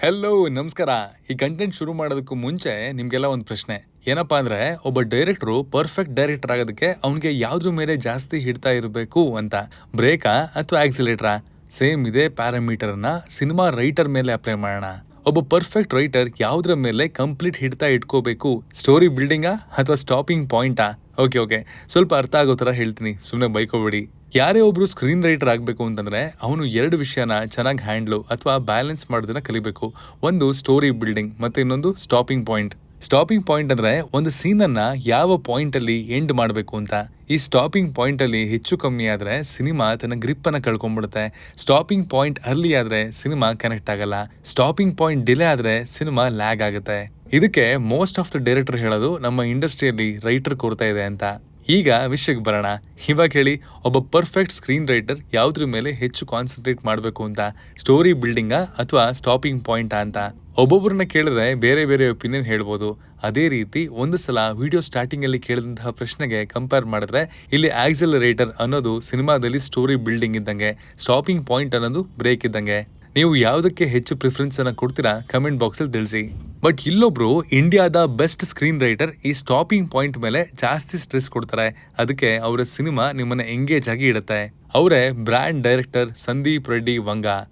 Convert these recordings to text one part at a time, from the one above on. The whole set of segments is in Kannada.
ಹೆಲೋ ನಮಸ್ಕಾರ. ಈ ಕಂಟೆಂಟ್ ಶುರು ಮಾಡೋದಕ್ಕೂ ಮುಂಚೆ ನಿಮ್ಗೆಲ್ಲ ಒಂದು ಪ್ರಶ್ನೆ. ಏನಪ್ಪಾ ಅಂದ್ರೆ, ಒಬ್ಬ ಡೈರೆಕ್ಟ್ರು ಪರ್ಫೆಕ್ಟ್ ಡೈರೆಕ್ಟರ್ ಆಗೋದಕ್ಕೆ ಅವ್ನಿಗೆ ಯಾವ್ದ್ರ ಮೇಲೆ ಜಾಸ್ತಿ ಹಿಡ್ತಾ ಇರಬೇಕು ಅಂತ. ಬ್ರೇಕಾ ಅಥವಾ ಆಕ್ಸಿಲೇಟರಾ? ಸೇಮ್ ಇದೇ ಪ್ಯಾರಾಮೀಟರ್ನ ಸಿನಿಮಾ ರೈಟರ್ ಮೇಲೆ ಅಪ್ಲೈ ಮಾಡೋಣ. ಒಬ್ಬ ಪರ್ಫೆಕ್ಟ್ ರೈಟರ್ ಯಾವ್ದ್ರ ಮೇಲೆ ಕಂಪ್ಲೀಟ್ ಹಿಡ್ತಾ ಇಟ್ಕೋಬೇಕು? ಸ್ಟೋರಿ ಬಿಲ್ಡಿಂಗಾ ಅಥವಾ ಸ್ಟಾಪಿಂಗ್ ಪಾಯಿಂಟಾ? ಓಕೆ, ಸ್ವಲ್ಪ ಅರ್ಥ ಆಗೋ ಥರ ಹೇಳ್ತೀನಿ, ಸುಮ್ಮನೆ ಬೈಕೋಬೇಡಿ. ಯಾರೇ ಒಬ್ರು ಸ್ಕ್ರೀನ್ ರೈಟರ್ ಆಗಬೇಕು ಅಂತಂದ್ರೆ ಅವನು ಎರಡು ವಿಷಯನ ಚೆನ್ನಾಗಿ ಹ್ಯಾಂಡ್ಲು ಅಥವಾ ಬ್ಯಾಲೆನ್ಸ್ ಮಾಡೋದನ್ನ ಕಲಿಬೇಕು. ಒಂದು ಸ್ಟೋರಿ ಬಿಲ್ಡಿಂಗ್ ಮತ್ತೆ ಇನ್ನೊಂದು ಸ್ಟಾಪಿಂಗ್ ಪಾಯಿಂಟ್. ಸ್ಟಾಪಿಂಗ್ ಪಾಯಿಂಟ್ ಅಂದ್ರೆ ಒಂದು ಸೀನನ್ನ ಯಾವ ಪಾಯಿಂಟ್ ಅಲ್ಲಿ ಎಂಡ್ ಮಾಡಬೇಕು ಅಂತ. ಈ ಸ್ಟಾಪಿಂಗ್ ಪಾಯಿಂಟ್ ಅಲ್ಲಿ ಹೆಚ್ಚು ಕಮ್ಮಿ ಆದ್ರೆ ಸಿನಿಮಾ ತನ್ನ ಗ್ರಿಪ್ ಅನ್ನ ಕಳ್ಕೊಂಡ್ಬಿಡುತ್ತೆ. ಸ್ಟಾಪಿಂಗ್ ಪಾಯಿಂಟ್ ಅರ್ಲಿ ಆದ್ರೆ ಸಿನಿಮಾ ಕನೆಕ್ಟ್ ಆಗಲ್ಲ. ಸ್ಟಾಪಿಂಗ್ ಪಾಯಿಂಟ್ ಡಿಲೇ ಆದ್ರೆ ಸಿನಿಮಾ ಲ್ಯಾಗ್ ಆಗುತ್ತೆ. ಇದಕ್ಕೆ ಮೋಸ್ಟ್ ಆಫ್ ದ ಡೈರೆಕ್ಟರ್ ಹೇಳೋದು ನಮ್ಮ ಇಂಡಸ್ಟ್ರಿಯಲ್ಲಿ ರೈಟರ್ ಕೊರತೆ ಇದೆ ಅಂತ. ಈಗ ವಿಷಯಕ್ಕೆ ಬರೋಣ. ಇವಾಗ ಹೇಳಿ, ಒಬ್ಬ ಪರ್ಫೆಕ್ಟ್ ಸ್ಕ್ರೀನ್ ರೈಟರ್ ಯಾವ್ದ್ರ ಮೇಲೆ ಹೆಚ್ಚು ಕಾನ್ಸಂಟ್ರೇಟ್ ಮಾಡಬೇಕು ಅಂತ? ಸ್ಟೋರಿ ಬಿಲ್ಡಿಂಗಾ ಅಥವಾ ಸ್ಟಾಪಿಂಗ್ ಪಾಯಿಂಟಾ ಅಂತ? ಒಬ್ಬೊಬ್ಬರನ್ನ ಕೇಳಿದ್ರೆ ಬೇರೆ ಬೇರೆ ಒಪಿನಿಯನ್ ಹೇಳ್ಬೋದು. ಅದೇ ರೀತಿ ಒಂದು ಸಲ ವಿಡಿಯೋ ಸ್ಟಾರ್ಟಿಂಗ್ ಅಲ್ಲಿ ಕೇಳಿದಂತಹ ಪ್ರಶ್ನೆಗೆ ಕಂಪೇರ್ ಮಾಡಿದ್ರೆ ಇಲ್ಲಿ ಆಕ್ಸಿಲರೇಟರ್ ಅನ್ನೋದು ಸಿನಿಮಾದಲ್ಲಿ ಸ್ಟೋರಿ ಬಿಲ್ಡಿಂಗ್ ಇದ್ದಂಗೆ, ಸ್ಟಾಪಿಂಗ್ ಪಾಯಿಂಟ್ ಅನ್ನೋದು ಬ್ರೇಕ್ ಇದ್ದಂಗೆ. ನೀವು ಯಾವುದಕ್ಕೆ ಹೆಚ್ಚು ಪ್ರಿಫರೆನ್ಸ್ ಅನ್ನ ಕೊಡ್ತೀರಾ ಕಮೆಂಟ್ ಬಾಕ್ಸ್ ಅಲ್ಲಿ ತಿಳಿಸಿ. ಬಟ್ ಇಲ್ಲೊಬ್ರು ಇಂಡಿಯಾದ ಬೆಸ್ಟ್ ಸ್ಕ್ರೀನ್ ರೈಟರ್ ಈ ಸ್ಟಾಪಿಂಗ್ ಪಾಯಿಂಟ್ ಮೇಲೆ ಜಾಸ್ತಿ ಸ್ಟ್ರೆಸ್ ಕೊಡ್ತಾರೆ. ಅದಕ್ಕೆ ಅವರ ಸಿನಿಮಾ ನಿಮ್ಮನ್ನ ಎಂಗೇಜ್ ಆಗಿ ಇಡುತ್ತೆ. ಅವರೇ ಬ್ರ್ಯಾಂಡ್ ಡೈರೆಕ್ಟರ್ ಸಂದೀಪ್ ರೆಡ್ಡಿ ವಂಗ.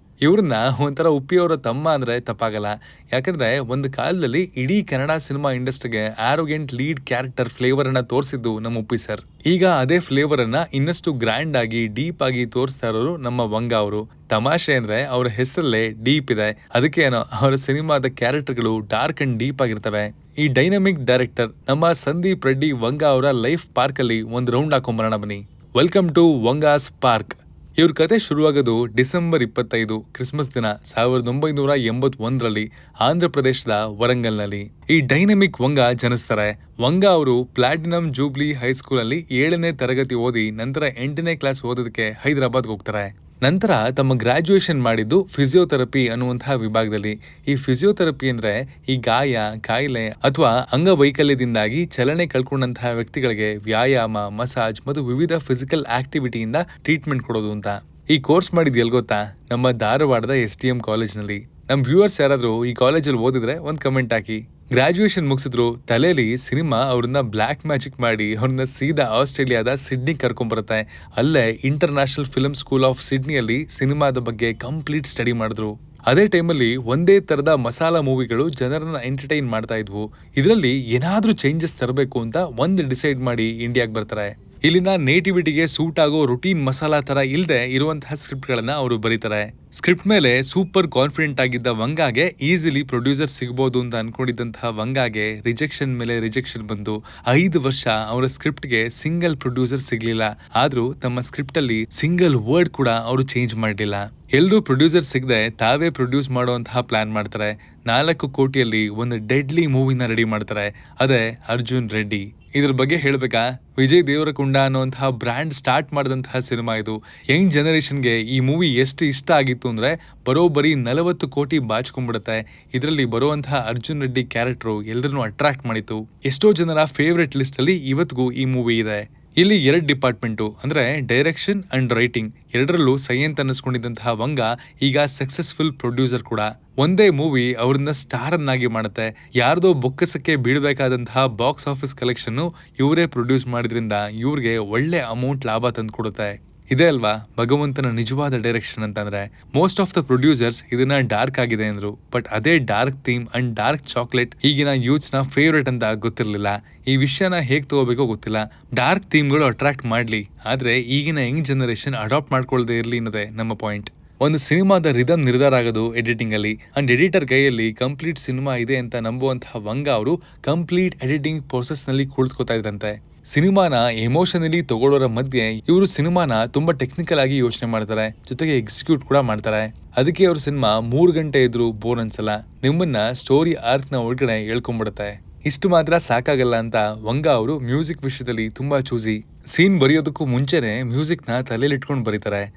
ಇವ್ರನ್ನ ಒಂಥರ ಉಪ್ಪಿಯವರ ತಮ್ಮ ಅಂದ್ರೆ ತಪ್ಪಾಗಲ್ಲ. ಯಾಕಂದ್ರೆ ಒಂದು ಕಾಲದಲ್ಲಿ ಇಡೀ ಕನ್ನಡ ಸಿನಿಮಾ ಇಂಡಸ್ಟ್ರಿಗೆ ಆರೋಗೆಂಟ್ ಲೀಡ್ ಕ್ಯಾರೆಕ್ಟರ್ ಫ್ಲೇವರ್ ಅನ್ನ ತೋರಿಸಿದ್ದು ನಮ್ಮ ಉಪ್ಪಿ ಸರ್. ಈಗ ಅದೇ ಫ್ಲೇವರ್ ಅನ್ನ ಇನ್ನಷ್ಟು ಗ್ರ್ಯಾಂಡ್ ಆಗಿ ಡೀಪ್ ಆಗಿ ತೋರಿಸ್ತಾ ಇರೋರು ನಮ್ಮ ವಂಗ ಅವರು. ತಮಾಷೆ ಅಂದ್ರೆ ಅವರ ಹೆಸರಲ್ಲೇ ಡೀಪ್ ಇದೆ. ಅದಕ್ಕೆ ಏನೋ ಅವರ ಸಿನಿಮಾದ ಕ್ಯಾರೆಕ್ಟರ್ಗಳು ಡಾರ್ಕ್ ಅಂಡ್ ಡೀಪ್ ಆಗಿರ್ತವೆ. ಈ ಡೈನಮಿಕ್ ಡೈರೆಕ್ಟರ್ ನಮ್ಮ ಸಂದೀಪ್ ರೆಡ್ಡಿ ವಂಗ ಅವರ ಲೈಫ್ ಪಾರ್ಕ್ ಅಲ್ಲಿ ಒಂದು ರೌಂಡ್ ಹಾಕೊಂಬರೋಣ ಬನ್ನಿ. ವೆಲ್ಕಮ್ ಟು ವಂಗಾಸ್ ಪಾರ್ಕ್. ಇವ್ರ ಕತೆ ಶುರುವಾಗೋದು ಡಿಸೆಂಬರ್ 25 ಕ್ರಿಸ್ಮಸ್ ದಿನ 1981ರಲ್ಲಿ ಆಂಧ್ರ ಪ್ರದೇಶದ ವರಂಗಲ್ನಲ್ಲಿ. ಈ ಡೈನಮಿಕ್ ವಂಗ ಜನಿಸ್ತಾರೆ. ವಂಗ ಅವರು ಪ್ಲಾಟಿನಂ ಜೂಬ್ಲಿ ಹೈಸ್ಕೂಲ್ ಅಲ್ಲಿ 7ನೇ ತರಗತಿ ಓದಿ ನಂತರ 8ನೇ ಕ್ಲಾಸ್ ಓದೋದಕ್ಕೆ ಹೈದರಾಬಾದ್ಗೆ ಹೋಗ್ತಾರೆ. ನಂತರ ತಮ್ಮ ಗ್ರಾಜುಯೇಷನ್ ಮಾಡಿದ್ದು ಫಿಸಿಯೋಥೆರಪಿ ಅನ್ನುವಂತಹ ವಿಭಾಗದಲ್ಲಿ. ಈ ಫಿಸಿಯೋಥೆರಪಿ ಅಂದ್ರೆ ಈ ಗಾಯ, ಕಾಯಿಲೆ ಅಥವಾ ಅಂಗವೈಕಲ್ಯದಿಂದಾಗಿ ಚಲನೆ ಕಳ್ಕೊಂಡಂತಹ ವ್ಯಕ್ತಿಗಳಿಗೆ ವ್ಯಾಯಾಮ, ಮಸಾಜ್ ಮತ್ತು ವಿವಿಧ ಫಿಸಿಕಲ್ ಆಕ್ಟಿವಿಟಿಯಿಂದ ಟ್ರೀಟ್ಮೆಂಟ್ ಕೊಡೋದು ಅಂತ. ಈ ಕೋರ್ಸ್ ಮಾಡಿದ್ ಎಲ್ ಗೊತ್ತಾ? ನಮ್ಮ ಧಾರವಾಡದ STM ಕಾಲೇಜ್ನಲ್ಲಿ. ನಮ್ ವ್ಯೂವರ್ಸ್ ಯಾರಾದ್ರೂ ಈ ಕಾಲೇಜಲ್ಲಿ ಓದಿದ್ರೆ ಒಂದು ಕಮೆಂಟ್ ಹಾಕಿ. ಗ್ರಾಜುಯೇಷನ್ ಮುಗಿಸಿದ್ರು, ತಲೆಯಲ್ಲಿ ಸಿನಿಮಾ ಅವ್ರನ್ನ ಬ್ಲ್ಯಾಕ್ ಮ್ಯಾಜಿಕ್ ಮಾಡಿ ಅವ್ರನ್ನ ಸೀದಾ ಆಸ್ಟ್ರೇಲಿಯಾದ ಸಿಡ್ನಿ ಕರ್ಕೊಂಡ್ಬರುತ್ತೆ. ಅಲ್ಲೇ ಇಂಟರ್ನ್ಯಾಷನಲ್ ಫಿಲ್ಮ್ ಸ್ಕೂಲ್ ಆಫ್ ಸಿಡ್ನಿಯಲ್ಲಿ ಸಿನಿಮಾದ ಬಗ್ಗೆ ಕಂಪ್ಲೀಟ್ ಸ್ಟಡಿ ಮಾಡಿದ್ರು. ಅದೇ ಟೈಮಲ್ಲಿ ಒಂದೇ ತರದ ಮಸಾಲಾ ಮೂವಿಗಳು ಜನರನ್ನ ಎಂಟರ್ಟೈನ್ ಮಾಡ್ತಾ ಇದ್ವು. ಇದರಲ್ಲಿ ಏನಾದ್ರೂ ಚೇಂಜಸ್ ತರಬೇಕು ಅಂತ ಒಂದು ಡಿಸೈಡ್ ಮಾಡಿ ಇಂಡಿಯಾಗೆ ಬರ್ತಾರೆ. ಇಲ್ಲಿನ ನೇಟಿವಿಟಿಗೆ ಸೂಟ್ ಆಗೋ ರುಟೀನ್ ಮಸಾಲಾ ತರ ಇಲ್ಲದೆ ಇರುವಂತಹ ಸ್ಕ್ರಿಪ್ಟ್ ಗಳನ್ನ ಅವರು ಬರೀತಾರೆ. ಸ್ಕ್ರಿಪ್ಟ್ ಮೇಲೆ ಸೂಪರ್ ಕಾನ್ಫಿಡೆಂಟ್ ಆಗಿದ್ದ ವಂಗಾಗೆ ಈಸಿಲಿ ಪ್ರೊಡ್ಯೂಸರ್ ಸಿಗಬಹುದು ಅಂತ ಅನ್ಕೊಂಡಿದ್ದಂತಹ ವಂಗಾಗೆ ರಿಜೆಕ್ಷನ್ ಮೇಲೆ ರಿಜೆಕ್ಷನ್ ಬಂತು. 5 ವರ್ಷ ಅವರ ಸ್ಕ್ರಿಪ್ಟ್ಗೆ ಸಿಂಗಲ್ ಪ್ರೊಡ್ಯೂಸರ್ ಸಿಗ್ಲಿಲ್ಲ. ಆದ್ರೂ ತಮ್ಮ ಸ್ಕ್ರಿಪ್ಟ್ ಅಲ್ಲಿ ಸಿಂಗಲ್ ವರ್ಡ್ ಕೂಡ ಅವರು ಚೇಂಜ್ ಮಾಡಲಿಲ್ಲ. ಎಲ್ಲರೂ ಪ್ರೊಡ್ಯೂಸರ್ ಸಿಗದೆ ತಾವೇ ಪ್ರೊಡ್ಯೂಸ್ ಮಾಡುವಂತಹ ಪ್ಲಾನ್ ಮಾಡ್ತಾರೆ. 4 ಕೋಟಿಯಲ್ಲಿ ಒಂದು ಡೆಡ್ಲಿ ಮೂವಿನ ರೆಡಿ ಮಾಡ್ತಾರೆ. ಅದೇ ಅರ್ಜುನ್ ರೆಡ್ಡಿ. ಇದ್ರ ಬಗ್ಗೆ ಹೇಳ್ಬೇಕಾ? ವಿಜಯ್ ದೇವರಕೊಂಡ ಅನ್ನುವಂತಹ ಬ್ರ್ಯಾಂಡ್ ಸ್ಟಾರ್ಟ್ ಮಾಡಿದಂತಹ ಸಿನಿಮಾ ಇದು. ಯಂಗ್ ಜನರೇಷನ್ಗೆ ಈ ಮೂವಿ ಎಷ್ಟು ಇಷ್ಟ ಆಗಿತ್ತು ಅಂದ್ರೆ ಬರೋಬ್ಬರಿ 40 ಕೋಟಿ ಬಾಚ್ಕೊಂಡ್ಬಿಡುತ್ತೆ. ಇದರಲ್ಲಿ ಬರುವಂತಹ ಅರ್ಜುನ್ ರೆಡ್ಡಿ ಕ್ಯಾರೆಕ್ಟರ್ ಎಲ್ಲರನ್ನೂ ಅಟ್ರಾಕ್ಟ್ ಮಾಡಿತ್ತು. ಎಷ್ಟೋ ಜನರ ಫೇವ್ರೆಟ್ ಲಿಸ್ಟ್ ಅಲ್ಲಿ ಇವತ್ತಿಗೂ ಈ ಮೂವಿ ಇದೆ. ಇಲ್ಲಿ 2 ಡಿಪಾರ್ಟ್ಮೆಂಟು ಅಂದ್ರೆ ಡೈರೆಕ್ಷನ್ ಅಂಡ್ ರೈಟಿಂಗ್, ಎರಡರಲ್ಲೂ ಸೈ ಅಂತ ಅನ್ನಿಸ್ಕೊಂಡಿದ್ದಂತಹ ವಂಗ ಈಗ ಸಕ್ಸಸ್ಫುಲ್ ಪ್ರೊಡ್ಯೂಸರ್ ಕೂಡ. ಒಂದೇ ಮೂವಿ ಅವ್ರನ್ನ ಸ್ಟಾರ್ ಅನ್ನಾಗಿ ಮಾಡುತ್ತೆ. ಯಾರ್ದೋ ಬೊಕ್ಕಸಕ್ಕೆ ಬೀಳ್ಬೇಕಾದಂತಹ ಬಾಕ್ಸ್ ಆಫೀಸ್ ಕಲೆಕ್ಷನ್ ಇವರೇ ಪ್ರೊಡ್ಯೂಸ್ ಮಾಡಿದ್ರಿಂದ ಇವ್ರಿಗೆ ಒಳ್ಳೆ ಅಮೌಂಟ್ ಲಾಭ ತಂದ್ಕೊಡುತ್ತೆ. ಇದೇ ಅಲ್ವಾ ಭಗವಂತನ ನಿಜವಾದ ಡೈರೆಕ್ಷನ್ ಅಂತಂದ್ರೆ. ಮೋಸ್ಟ್ ಆಫ್ ದ ಪ್ರೊಡ್ಯೂಸರ್ಸ್ ಇದನ್ನ ಡಾರ್ಕ್ ಆಗಿದೆ ಅಂದ್ರು, ಬಟ್ ಅದೇ dark theme and dark chocolate ಈಗಿನ ಯೂತ್ಸ್ ನ ಫೇವ್ರೇಟ್ ಅಂತ ಗೊತ್ತಿರ್ಲಿಲ್ಲ. ಈ ವಿಷಯನ ಹೇಗ್ ತಗೋಬೇಕೋ ಗೊತ್ತಿಲ್ಲ. ಡಾರ್ಕ್ ಥೀಮ್ಗಳು ಅಟ್ರಾಕ್ಟ್ ಮಾಡ್ಲಿ, ಆದ್ರೆ ಈಗಿನ ಯಂಗ್ ಜನರೇಷನ್ ಅಡಾಪ್ಟ್ ಮಾಡ್ಕೊಳ್ದೇ ಇರ್ಲಿ ಅನ್ನೋದೇ ನಮ್ಮ ಪಾಯಿಂಟ್. ಒಂದು ಸಿನಿಮಾದ ರಿದಮ್ ನಿರ್ಧಾರ ಆಗೋದು ಎಡಿಟಿಂಗ್ ಅಲ್ಲಿ. ಅಂಡ್ ಎಡಿಟರ್ ಕೈಯಲ್ಲಿ ಕಂಪ್ಲೀಟ್ ಸಿನಿಮಾ ಇದೆ ಅಂತ ನಂಬುವಂತಹ ವಂಗ ಅವರು ಕಂಪ್ಲೀಟ್ ಎಡಿಟಿಂಗ್ ಪ್ರೊಸೆಸ್ ನಲ್ಲಿ ಕುಳಿತುಕೋತಾ ಇದ್ರಂತೆ. ಸಿನಿಮಾನ ಎಮೋಷನಲಿ ತಗೊಳ್ಳೋರ ಮಧ್ಯೆ ಇವರು ಸಿನಿಮಾನ ತುಂಬಾ ಟೆಕ್ನಿಕಲ್ ಆಗಿ ಯೋಚನೆ ಮಾಡ್ತಾರೆ, ಜೊತೆಗೆ ಎಕ್ಸಿಕ್ಯೂಟ್ ಕೂಡ ಮಾಡ್ತಾರೆ. ಅದಕ್ಕೆ ಅವ್ರ ಸಿನಿಮಾ 3 ಗಂಟೆ ಇದ್ರು ಬೋರ್ ಅನ್ಸಲ್ಲ. ನಿಮ್ಮನ್ನ ಸ್ಟೋರಿ ಆರ್ಕ್ ನ ಒಳಗಡೆ ಹೇಳ್ಕೊಂಡ್ಬಿಡುತ್ತೆ. ಇಷ್ಟು ಮಾತ್ರ ಸಾಕಾಗಲ್ಲ ಅಂತ ವಂಗ ಅವರು ಮ್ಯೂಸಿಕ್ ವಿಷಯದಲ್ಲಿ ತುಂಬಾ ಚೂಸಿ. ಸೀನ್ ಬರೆಯೋದಕ್ಕೂ ಮುಂಚೆನೆ ಮ್ಯೂಸಿಕ್ ನ ತಲೆಯಲ್ಲಿ ಇಟ್ಕೊಂಡು ಬರೀತಾರೆ.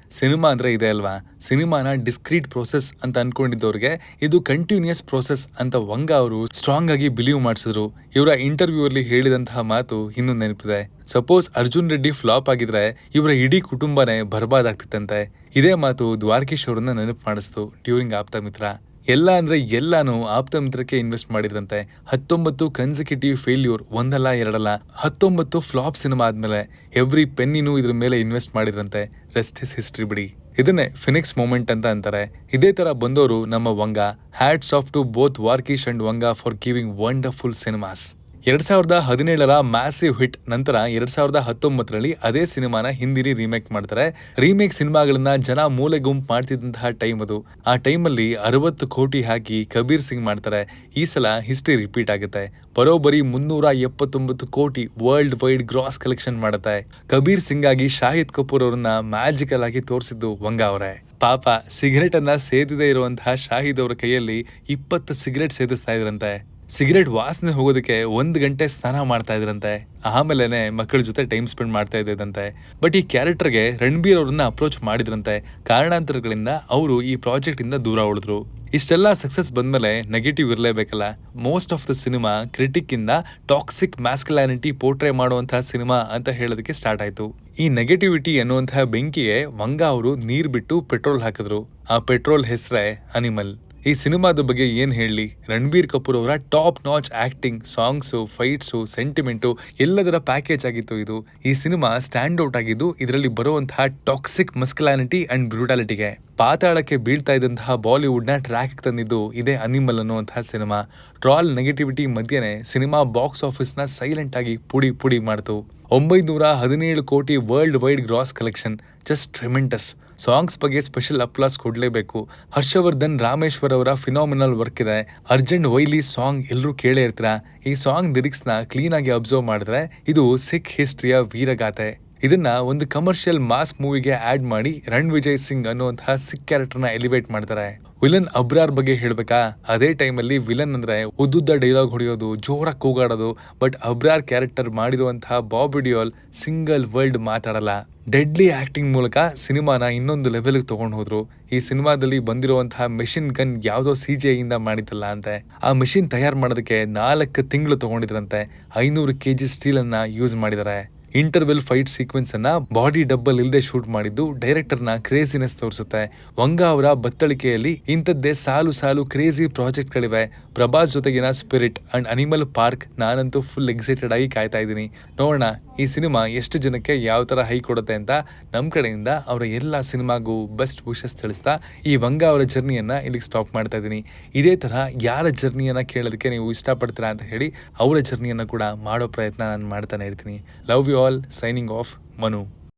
ಸಿನಿಮಾ ಅಂದ್ರೆ ಇದೆ ಅಲ್ವಾ, ಸಿನಿಮಾನ ಡಿಸ್ಕ್ರೀಟ್ ಪ್ರೋಸೆಸ್ ಅಂತ ಅನ್ಕೊಂಡಿದ್ದವ್ರಿಗೆ ಇದು ಕಂಟಿನ್ಯೂಸ್ ಪ್ರೋಸೆಸ್ ಅಂತ ವಂಗ ಅವರು ಸ್ಟ್ರಾಂಗ್ ಆಗಿ ಬಿಲೀವ್ ಮಾಡಿಸಿದ್ರು. ಇವರ ಇಂಟರ್ವ್ಯೂ ಅಲ್ಲಿ ಹೇಳಿದಂತಹ ಮಾತು ಇನ್ನೂ ನೆನಪಿದೆ. ಸಪೋಸ್ ಅರ್ಜುನ್ ರೆಡ್ಡಿ ಫ್ಲಾಪ್ ಆಗಿದ್ರೆ ಇವರ ಇಡೀ ಕುಟುಂಬನೇ ಬರ್ಬಾದ್ ಆಗ್ತಿತ್ತಂತೆ. ಇದೇ ಮಾತು ದ್ವಾರಕೀಶ್ ಅವರನ್ನ ನೆನಪು ಮಾಡಿಸ್ತು ಡ್ಯೂರಿಂಗ್ ಆಪ್ತ ಮಿತ್ರ. ಎಲ್ಲ ಅಂದ್ರೆ ಎಲ್ಲಾನು ಆಪ್ತಮಿತ್ರಕ್ಕೆ ಇನ್ವೆಸ್ಟ್ ಮಾಡಿದ್ರಂತೆ. 19 ಕನ್ಸಿಕ್ಯೂಟಿವ್ ಫೇಲ್ಯೂರ್, ಒಂದಲ್ಲ ಎರಡಲ್ಲ 19 ಫ್ಲಾಪ್ ಸಿನಿಮಾ ಆದ್ಮೇಲೆ ಎವ್ರಿ ಪೆನ್ನಿನೂ ಇದ್ರ ಮೇಲೆ ಇನ್ವೆಸ್ಟ್ ಮಾಡಿದ್ರಂತೆ. ರೆಸ್ಟ್ ಇಸ್ ಹಿಸ್ಟ್ರಿ ಬಿಡಿ. ಇದನ್ನೇ ಫಿನಿಕ್ಸ್ ಮೂಮೆಂಟ್ ಅಂತ ಅಂತಾರೆ. ಇದೇ ತರ ಬಂದವರು ನಮ್ಮ Vanga. Hats off to both ವಾರ್ಕಿಶ್ and Vanga for giving wonderful cinemas. 2017ರ ಮ್ಯಾಸಿವ್ ಹಿಟ್ ನಂತರ 2019ರಲ್ಲಿ ಅದೇ ಸಿನಿಮಾನ ಹಿಂದಿಲಿ ರೀಮೇಕ್ ಮಾಡ್ತಾರೆ. ರೀಮೇಕ್ ಸಿನಿಮಾಗಳನ್ನ ಜನ ಮೂಲೆ ಗುಂಪು ಮಾಡ್ತಿದ್ದಂತಹ ಟೈಮ್ ಅದು. ಆ ಟೈಮಲ್ಲಿ 60 ಕೋಟಿ ಹಾಕಿ ಕಬೀರ್ ಸಿಂಗ್ ಮಾಡ್ತಾರೆ. ಈ ಸಲ ಹಿಸ್ಟ್ರಿ ರಿಪೀಟ್ ಆಗುತ್ತೆ. ಬರೋಬ್ಬರಿ 379 ಕೋಟಿ ವರ್ಲ್ಡ್ ವೈಡ್ ಗ್ರಾಸ್ ಕಲೆಕ್ಷನ್ ಮಾಡುತ್ತೆ. ಕಬೀರ್ ಸಿಂಗ್ ಆಗಿ ಶಾಹಿದ್ ಕಪೂರ್ ಅವ್ರನ್ನ ಮ್ಯಾಜಿಕಲ್ ಆಗಿ ತೋರಿಸಿದ್ದು ವಂಗ ಅವರೇ. ಪಾಪ ಸಿಗರೇಟ್ ಅನ್ನ ಸೇದದೇ ಇರುವಂತಹ ಶಾಹಿದ್ ಅವರ ಕೈಯಲ್ಲಿ 20 ಸಿಗರೇಟ್ ಸೇದಿಸ್ತಾ ಇದ್ರಂತೆ. ಸಿಗರೇಟ್ ವಾಸನೆ ಹೋಗೋದಕ್ಕೆ 1 ಗಂಟೆ ಸ್ನಾನ ಮಾಡ್ತಾ ಇದ್ರಂತೆ. ಆಮೇಲೆನೆ ಮಕ್ಕಳ ಜೊತೆ ಟೈಮ್ ಸ್ಪೆಂಡ್ ಮಾಡ್ತಾ ಇದ್ದಂತೆ. ಬಟ್ ಈ ಕ್ಯಾರೆಕ್ಟರ್ಗೆ ರಣಬೀರ್ ಅವ್ರನ್ನ ಅಪ್ರೋಚ್ ಮಾಡಿದ್ರಂತೆ. ಕಾರಣಾಂತರಗಳಿಂದ ಅವರು ಈ ಪ್ರಾಜೆಕ್ಟ್ ಇಂದ ದೂರ ಉಳಿದ್ರು. ಇಷ್ಟೆಲ್ಲ ಸಕ್ಸಸ್ ಬಂದ್ಮೇಲೆ ನೆಗೆಟಿವ್ ಇರಲೇಬೇಕಲ್ಲ. Most of the cinema critic ಇಂದ ಟಾಕ್ಸಿಕ್ ಮ್ಯಾಸ್ಕ್ಯುಲಾನಿಟಿ ಪೋರ್ಟ್ರೇ ಮಾಡುವಂತಹ ಸಿನಿಮಾ ಅಂತ ಹೇಳೋದಕ್ಕೆ ಸ್ಟಾರ್ಟ್ ಆಯ್ತು. ಈ ನೆಗೆಟಿವಿಟಿ ಅನ್ನುವಂತಹ ಬೆಂಕಿಗೆ ವಂಗ ಅವರು ನೀರ್ ಬಿಟ್ಟು ಪೆಟ್ರೋಲ್ ಹಾಕಿದ್ರು. ಆ ಪೆಟ್ರೋಲ್ ಹೆಸರೇ ಅನಿಮಲ್. ಈ ಸಿನಿಮಾದ ಬಗ್ಗೆ ಏನ್ ಹೇಳಿ, ರಣಬೀರ್ ಕಪೂರ್ ಅವರ top notch acting, songs, fights, sentiment ಎಲ್ಲದರ ಪ್ಯಾಕೇಜ್ ಆಗಿತ್ತು ಇದು. ಈ ಸಿನಿಮಾ ಸ್ಟ್ಯಾಂಡ್ ಔಟ್ ಆಗಿದ್ದು ಇದರಲ್ಲಿ ಬರುವಂತಹ ಟಾಕ್ಸಿಕ್ ಮಸ್ಕ್ಯುಲಾನಿಟಿ ಅಂಡ್ ಬ್ರೂಟಾಲಿಟಿಗೆ. ಪಾತಾಳಕ್ಕೆ ಬೀಳ್ತಾ ಇದ್ದಂತಹ ಬಾಲಿವುಡ್ ನ ಟ್ರ್ಯಾಕ್ ತಂದಿದ್ದು ಇದೇ ಅನಿಮಲ್ ಅನ್ನುವಂತಹ ಸಿನಿಮಾ. ಟ್ರಾಲ್ ನೆಗೆಟಿವಿಟಿ ಮಧ್ಯೆನೆ ಸಿನಿಮಾ ಬಾಕ್ಸ್ ಆಫೀಸ್ ನ ಸೈಲೆಂಟ್ ಆಗಿ ಪುಡಿ ಪುಡಿ ಮಾಡ್ತು. 917 ಕೋಟಿ world wide gross collection, just tremendous. Songs ಬಗ್ಗೆ ಸ್ಪೆಷಲ್ ಅಪ್ಲಾಸ್ ಕೊಡ್ಲೇಬೇಕು. ಹರ್ಷವರ್ಧನ್ ರಾಮೇಶ್ವರ್ ಅವರ ಫಿನಾಮಿನಲ್ ವರ್ಕ್ ಇದೆ. ಅರ್ಜೆಂಟ್ ವೈಲಿ ಸಾಂಗ್ ಎಲ್ಲರೂ ಕೇಳೇ ಇರ್ತೀರಾ. ಈ ಸಾಂಗ್ ಲಿರಿಕ್ಸ್ ನ ಕ್ಲೀನ್ ಆಗಿ ಅಬ್ಸರ್ವ್ ಮಾಡಿದ್ರೆ ಇದು ಸಿಖ್ ಹಿಸ್ಟ್ರಿಯ ವೀರಗಾಥೆ. ಇದನ್ನ ಒಂದು ಕಮರ್ಷಿಯಲ್ ಮಾಸ್ ಮೂವಿಗೆ ಆಡ್ ಮಾಡಿ ರಣ್ ವಿಜಯ್ ಸಿಂಗ್ ಅನ್ನುವಂತಹ ಸಿಖ್ ಕ್ಯಾರೆಕ್ಟರ್ನ ಎಲಿವೇಟ್ ಮಾಡ್ತಾರೆ. ವಿಲನ್ ಅಬ್ರಾರ್ ಬಗ್ಗೆ ಹೇಳ್ಬೇಕಾ? ಅದೇ ಟೈಮಲ್ಲಿ ವಿಲನ್ ಅಂದ್ರೆ ಉದ್ದುದ್ದ ಡೈಲಾಗ್ ಹೊಡೆಯೋದು, ಜೋರಾಗಿ ಕೂಗಾಡೋದು. ಬಟ್ ಅಬ್ರಾರ್ ಕ್ಯಾರೆಕ್ಟರ್ ಮಾಡಿರುವಂತಹ ಬಾಬಿ ಡಿಯೋಲ್ ಸಿಂಗಲ್ ವರ್ಲ್ಡ್ ಮಾತಾಡಲ್ಲ. ಡೆಡ್ಲಿ ಆಕ್ಟಿಂಗ್ ಮೂಲಕ ಸಿನಿಮಾನ ಇನ್ನೊಂದು ಲೆವೆಲ್ಗೆ ತಗೊಂಡು ಹೋದ್ರು. ಈ ಸಿನಿಮಾದಲ್ಲಿ ಬಂದಿರುವಂತಹ ಮೆಷಿನ್ ಗನ್ ಯಾವ್ದೋ CGI ಇಂದ ಮಾಡಿದ್ದಲ್ಲ ಅಂತೆ. ಆ ಮೆಷಿನ್ ತಯಾರು ಮಾಡೋದಕ್ಕೆ 4 ತಿಂಗಳು ತಗೊಂಡಿದ್ರಂತೆ. 500 kg ಸ್ಟೀಲ್ ಅನ್ನ ಯೂಸ್ ಮಾಡಿದ್ದಾರೆ. ಇಂಟರ್ವೆಲ್ ಫೈಟ್ ಸೀಕ್ವೆನ್ಸ್ ಅನ್ನ ಬಾಡಿ ಡಬ್ಬಲ್ ಇಲ್ಲದೆ ಶೂಟ್ ಮಾಡಿದ್ದು ಡೈರೆಕ್ಟರ್ ನ ಕ್ರೇಜಿನೆಸ್ ತೋರಿಸುತ್ತೆ. ವಂಗ ಅವರ ಬತ್ತಳಿಕೆಯಲ್ಲಿ ಇಂಥದ್ದೇ ಸಾಲು ಸಾಲು ಕ್ರೇಜಿ ಪ್ರಾಜೆಕ್ಟ್ ಗಳಿವೆ. ಪ್ರಭಾಸ್ ಜೊತೆಗಿನ ಸ್ಪಿರಿಟ್ ಅಂಡ್ ಅನಿಮಲ್ ಪಾರ್ಕ್ ನಾನಂತೂ ಫುಲ್ ಎಕ್ಸೈಟೆಡ್ ಆಗಿ ಕಾಯ್ತಾ ಇದ್ದೀನಿ. ನೋಡೋಣ ಈ ಸಿನಿಮಾ ಎಷ್ಟು ಜನಕ್ಕೆ ಯಾವ ತರ ಹೈ ಕೊಡುತ್ತೆ ಅಂತ. ನಮ್ ಕಡೆಯಿಂದ ಅವರ ಎಲ್ಲಾ ಸಿನಿಮಾಗೂ ಬೆಸ್ಟ್ ವಿಶಸ್ ತಿಳಿಸ್ತಾ ಈ ವಂಗ ಅವರ ಜರ್ನಿಯನ್ನ ಇಲ್ಲಿಗೆ ಸ್ಟಾಪ್ ಮಾಡ್ತಾ ಇದ್ದೀನಿ. ಇದೇ ತರ ಯಾರ ಜರ್ನಿಯನ್ನ ಕೇಳೋದಕ್ಕೆ ನೀವು ಇಷ್ಟಪಡ್ತೀರಾ ಅಂತ ಹೇಳಿ ಅವರ ಜರ್ನಿಯನ್ನ ಕೂಡ ಮಾಡೋ ಪ್ರಯತ್ನ ನಾನು ಮಾಡ್ತಾನೆ ಇರ್ತೀನಿ. Love you all. Signing off, Manu.